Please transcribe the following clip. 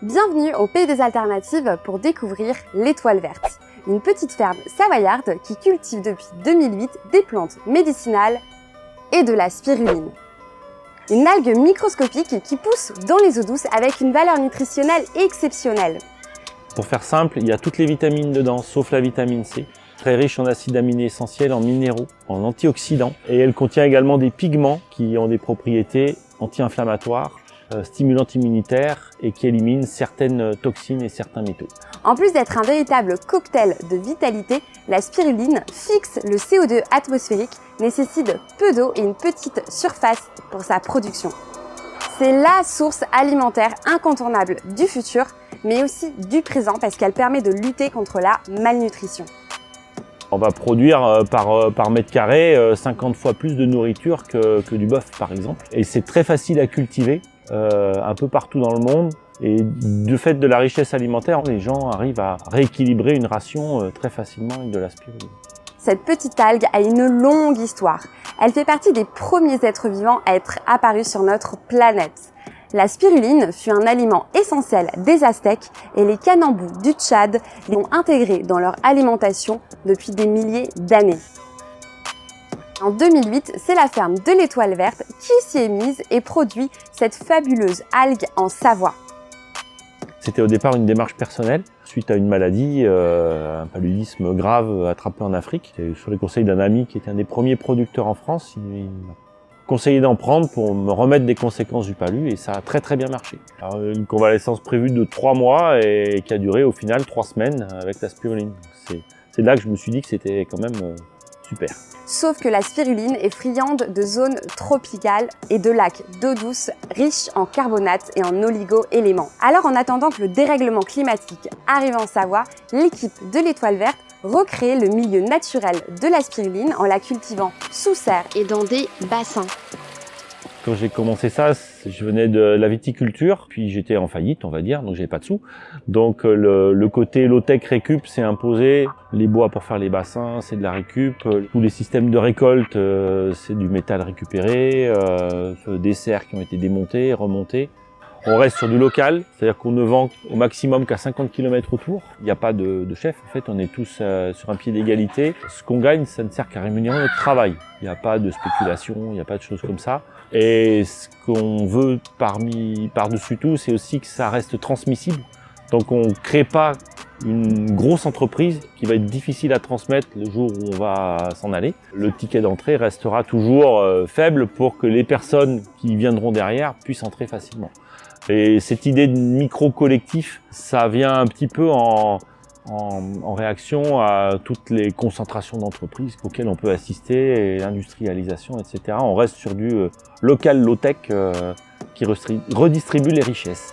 Bienvenue au Pays des Alternatives pour découvrir l'Étoile Verte, une petite ferme savoyarde qui cultive depuis 2008 des plantes médicinales et de la spiruline. Une algue microscopique qui pousse dans les eaux douces avec une valeur nutritionnelle exceptionnelle. Pour faire simple, il y a toutes les vitamines dedans, sauf la vitamine C. Très riche en acides aminés essentiels, en minéraux, en antioxydants. Et elle contient également des pigments qui ont des propriétés anti-inflammatoires, stimulantes immunitaires et qui éliminent certaines toxines et certains métaux. En plus d'être un véritable cocktail de vitalité, la spiruline fixe le CO2 atmosphérique, nécessite peu d'eau et une petite surface pour sa production. C'est la source alimentaire incontournable du futur, mais aussi du présent parce qu'elle permet de lutter contre la malnutrition. On va produire par mètre carré 50 fois plus de nourriture que du bœuf par exemple. Et c'est très facile à cultiver un peu partout dans le monde. Et du fait de la richesse alimentaire, les gens arrivent à rééquilibrer une ration très facilement avec de la spiruline. Cette petite algue a une longue histoire. Elle fait partie des premiers êtres vivants à être apparus sur notre planète. La spiruline fut un aliment essentiel des Aztèques et les Kanambous du Tchad l'ont intégré dans leur alimentation depuis des milliers d'années. En 2008, c'est la ferme de l'Étoile Verte qui s'y est mise et produit cette fabuleuse algue en Savoie. C'était au départ une démarche personnelle, suite à une maladie, un paludisme grave attrapé en Afrique. C'était sur les conseils d'un ami qui était un des premiers producteurs en France. Il m'a conseillé d'en prendre pour me remettre des conséquences du palu et ça a très bien marché. Alors, une convalescence prévue de 3 mois et qui a duré au final 3 semaines avec la spiruline. C'est là que je me suis dit que c'était quand même super. Sauf que la spiruline est friande de zones tropicales et de lacs d'eau douce riches en carbonate et en oligo-éléments. Alors en attendant que le dérèglement climatique arrive en Savoie, l'équipe de l'Étoile Verte recrée le milieu naturel de la spiruline en la cultivant sous serre et dans des bassins. Quand j'ai commencé ça, je venais de la viticulture, puis j'étais en faillite, on va dire, donc j'avais pas de sous. Donc le côté low-tech récup s'est imposé. Les bois pour faire les bassins, c'est de la récup. Tous les systèmes de récolte, c'est du métal récupéré, des serres qui ont été démontées, remontées. On reste sur du local, c'est-à-dire qu'on ne vend au maximum qu'à 50 km autour. Il n'y a pas de chef, en fait, on est tous sur un pied d'égalité. Ce qu'on gagne, ça ne sert qu'à rémunérer notre travail. Il n'y a pas de spéculation, il n'y a pas de choses comme ça. Et ce qu'on veut par-dessus tout, c'est aussi que ça reste transmissible. Donc on ne crée pas une grosse entreprise qui va être difficile à transmettre le jour où on va s'en aller. Le ticket d'entrée restera toujours faible pour que les personnes qui viendront derrière puissent entrer facilement. Et cette idée de micro-collectif, ça vient un petit peu en réaction à toutes les concentrations d'entreprises auxquelles on peut assister, et l'industrialisation, etc. On reste sur du local low-tech qui redistribue les richesses.